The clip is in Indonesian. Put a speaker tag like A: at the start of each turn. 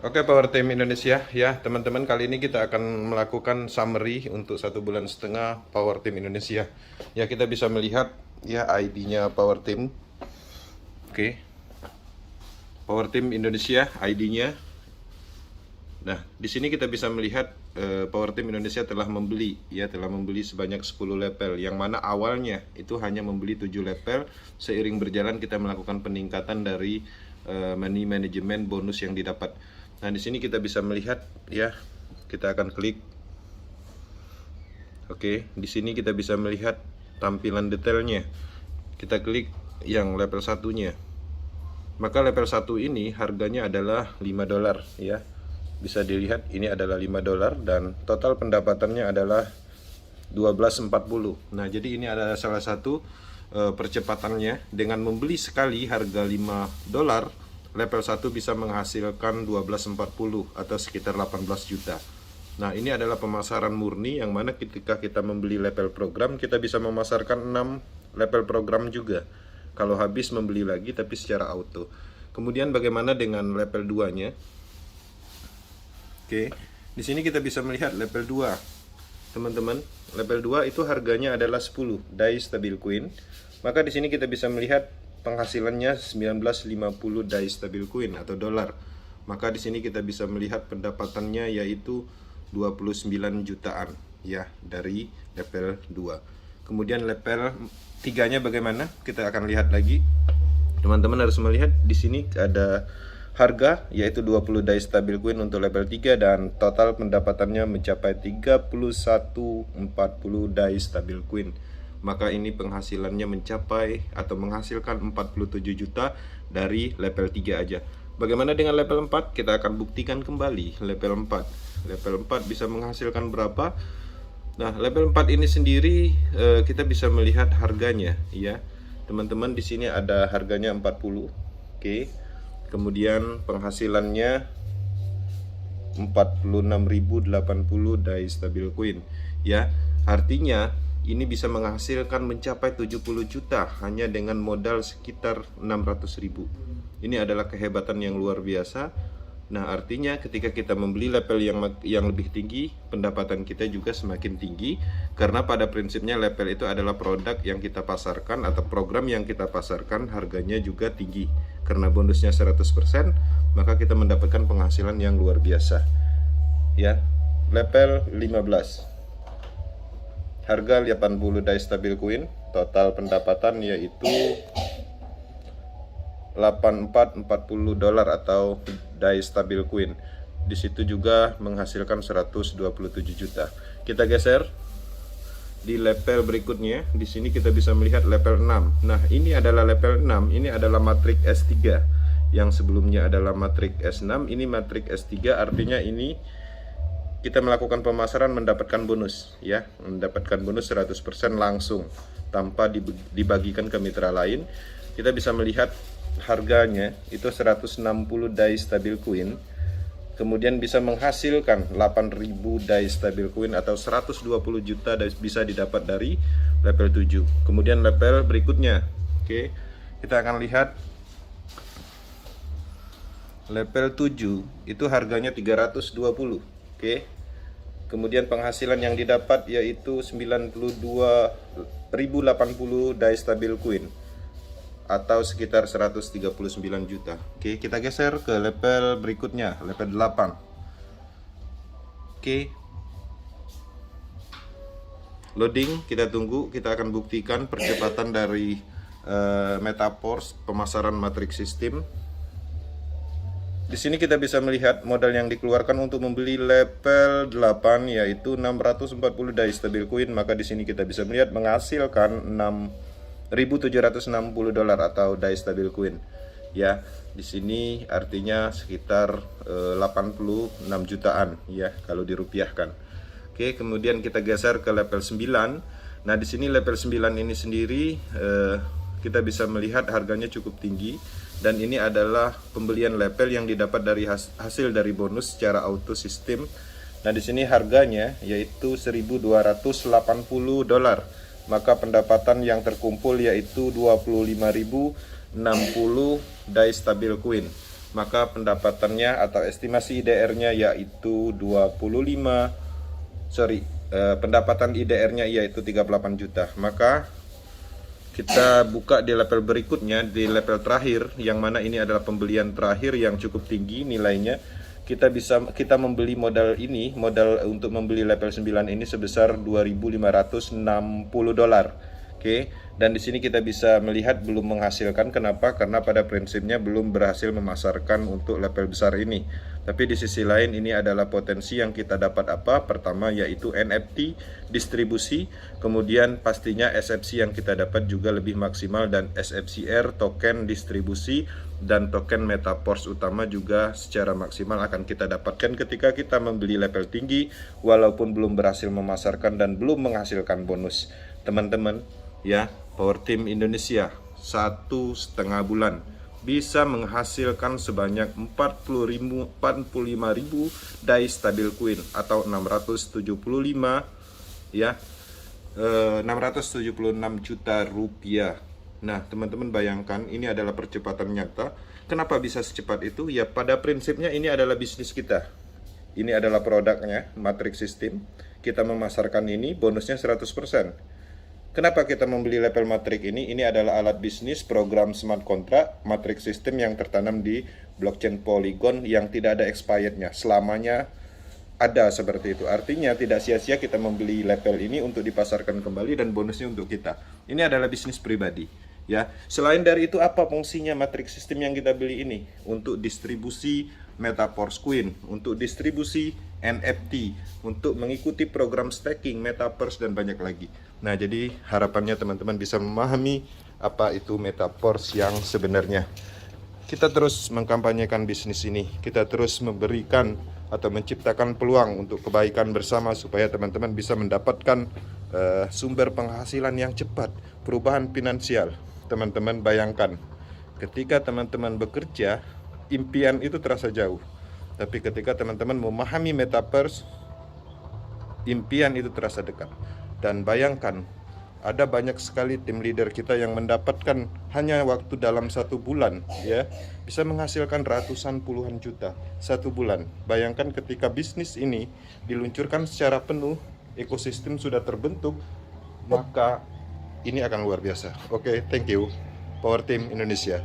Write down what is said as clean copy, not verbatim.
A: Oke, Power Team Indonesia ya teman-teman, kali ini kita akan melakukan summary untuk 1,5 bulan Power Team Indonesia. Ya, kita bisa melihat ya ID-nya Power Team. Oke, Power Team Indonesia ID-nya. Nah, di sini kita bisa melihat Power Team Indonesia telah membeli sebanyak 10 level, yang mana awalnya itu hanya membeli 7 level. Seiring berjalan kita melakukan peningkatan dari money management bonus yang didapat. Nah, di sini kita bisa melihat ya, kita akan klik. Oke, di sini kita bisa melihat tampilan detailnya. Kita klik yang level satunya. Maka level 1 ini harganya adalah $5 ya. Bisa dilihat ini adalah $5 dan total pendapatannya adalah 12.40. Nah, jadi ini adalah salah satu percepatannya. Dengan membeli sekali harga $5, level 1 bisa menghasilkan 12.40 atau sekitar 18 juta. Nah, ini adalah pemasaran murni, yang mana ketika kita membeli level program, kita bisa memasarkan 6 level program juga kalau habis membeli lagi, tapi secara auto. Kemudian bagaimana dengan level 2-nya? Oke, di sini kita bisa melihat level 2. Teman-teman, level 2 itu harganya adalah 10 die stabil coin. Maka di sini kita bisa melihat penghasilannya 1950 die stabil coin atau dolar. Maka di sini kita bisa melihat pendapatannya yaitu 29 jutaan ya dari level 2. Kemudian level 3-nya bagaimana? Kita akan lihat lagi. Teman-teman harus melihat di sini ada harga yaitu 20 die stabil coin untuk level 3 dan total pendapatannya mencapai 3140 die stabil coin. Maka ini penghasilannya mencapai atau menghasilkan 47 juta dari level 3 aja. Bagaimana dengan level 4? Kita akan buktikan kembali level 4. Level 4 bisa menghasilkan berapa? Nah, level 4 ini sendiri kita bisa melihat harganya ya. Teman-teman, di sini ada harganya 40. Oke. Kemudian penghasilannya 46.080 die stabil coin ya. Artinya ini bisa menghasilkan mencapai 70 juta hanya dengan modal sekitar 600.000. Ini adalah kehebatan yang luar biasa. Nah, artinya ketika kita membeli level yang lebih tinggi, pendapatan kita juga semakin tinggi, karena pada prinsipnya level itu adalah produk yang kita pasarkan atau program yang kita pasarkan, harganya juga tinggi. Karena bonusnya 100%, maka kita mendapatkan penghasilan yang luar biasa. Ya, level 15. Harga 80 die stabil coin, total pendapatan yaitu 8440 dolar atau die stabil coin. Di situ juga menghasilkan 127 juta. Kita geser di level berikutnya. Di sini kita bisa melihat level 6. Nah, ini adalah level 6. Ini adalah matriks S3. Yang sebelumnya adalah matriks S6, ini matriks S3, artinya ini kita melakukan pemasaran mendapatkan bonus ya, mendapatkan bonus 100% langsung tanpa dibagikan ke mitra lain. Kita bisa melihat harganya itu 160 die stabil coin, kemudian bisa menghasilkan 8.000 die stabil coin atau 120 juta bisa didapat dari level 7. Kemudian level berikutnya, oke, kita akan lihat level 7 itu harganya 320. Oke. Kemudian penghasilan yang didapat yaitu 92.080 die stabil coin atau sekitar 139 juta. Oke, kita geser ke level berikutnya, level 8. Oke. Loading, kita tunggu, kita akan buktikan percepatan dari Metaforce pemasaran matriks sistem. Di sini kita bisa melihat modal yang dikeluarkan untuk membeli level 8 yaitu 640 die stabil coin, maka di sini kita bisa melihat menghasilkan 6.760 dolar atau die stabil coin. Ya, di sini artinya sekitar 86 jutaan ya kalau dirupiahkan. Oke, kemudian kita geser ke level 9. Nah, di sini level 9 ini sendiri kita bisa melihat harganya cukup tinggi. Dan ini adalah pembelian level yang didapat dari hasil dari bonus secara auto sistem. Nah, di sini harganya yaitu 1.280 dolar. Maka pendapatan yang terkumpul yaitu 25.060 die stabil coin. maka pendapatannya atau estimasi IDR-nya yaitu pendapatan IDR-nya yaitu 38 juta. Maka kita buka di level berikutnya, di level terakhir, yang mana ini adalah pembelian terakhir yang cukup tinggi nilainya. Kita membeli modal untuk membeli level 9 ini sebesar 2.560 dolar. Oke, dan di sini kita bisa melihat belum menghasilkan. Kenapa? Karena pada prinsipnya belum berhasil memasarkan untuk level besar ini. Tapi di sisi lain ini adalah potensi yang kita dapat apa? Pertama yaitu NFT, distribusi, kemudian pastinya SFC yang kita dapat juga lebih maksimal, dan SFCR, token distribusi, dan token Metaverse utama juga secara maksimal akan kita dapatkan ketika kita membeli level tinggi walaupun belum berhasil memasarkan dan belum menghasilkan bonus. Teman-teman ya, Power Team Indonesia 1,5 bulan bisa menghasilkan sebanyak 45.000 DAI stabil coin atau 676 juta rupiah. Nah, teman-teman bayangkan, ini adalah percepatan nyata. Kenapa bisa secepat itu? Ya, pada prinsipnya ini adalah bisnis kita. Ini adalah produknya, Matrix System. Kita memasarkan ini, bonusnya 100%. Kenapa kita membeli level Matrix ini? Ini adalah alat bisnis program smart contract Matrix System yang tertanam di blockchain Polygon yang tidak ada expirednya, selamanya ada seperti itu. Artinya tidak sia-sia kita membeli level ini untuk dipasarkan kembali dan bonusnya untuk kita. Ini adalah bisnis pribadi. Ya, selain dari itu apa fungsinya Matrix System yang kita beli ini? Untuk distribusi Metaverse Coin, untuk distribusi NFT, untuk mengikuti program staking Metaverse dan banyak lagi. Nah, jadi harapannya teman-teman bisa memahami apa itu Metaverse yang sebenarnya. Kita terus mengkampanyekan bisnis ini, kita terus memberikan atau menciptakan peluang untuk kebaikan bersama supaya teman-teman bisa mendapatkan sumber penghasilan yang cepat, perubahan finansial. Teman-teman bayangkan, ketika teman-teman bekerja, impian itu terasa jauh. Tapi ketika teman-teman memahami Metaverse, impian itu terasa dekat. Dan bayangkan, ada banyak sekali tim leader kita yang mendapatkan hanya waktu dalam 1 bulan, ya, bisa menghasilkan ratusan puluhan juta 1 bulan. Bayangkan ketika bisnis ini diluncurkan secara penuh, ekosistem sudah terbentuk, maka ini akan luar biasa. Oke, thank you, Power Team Indonesia.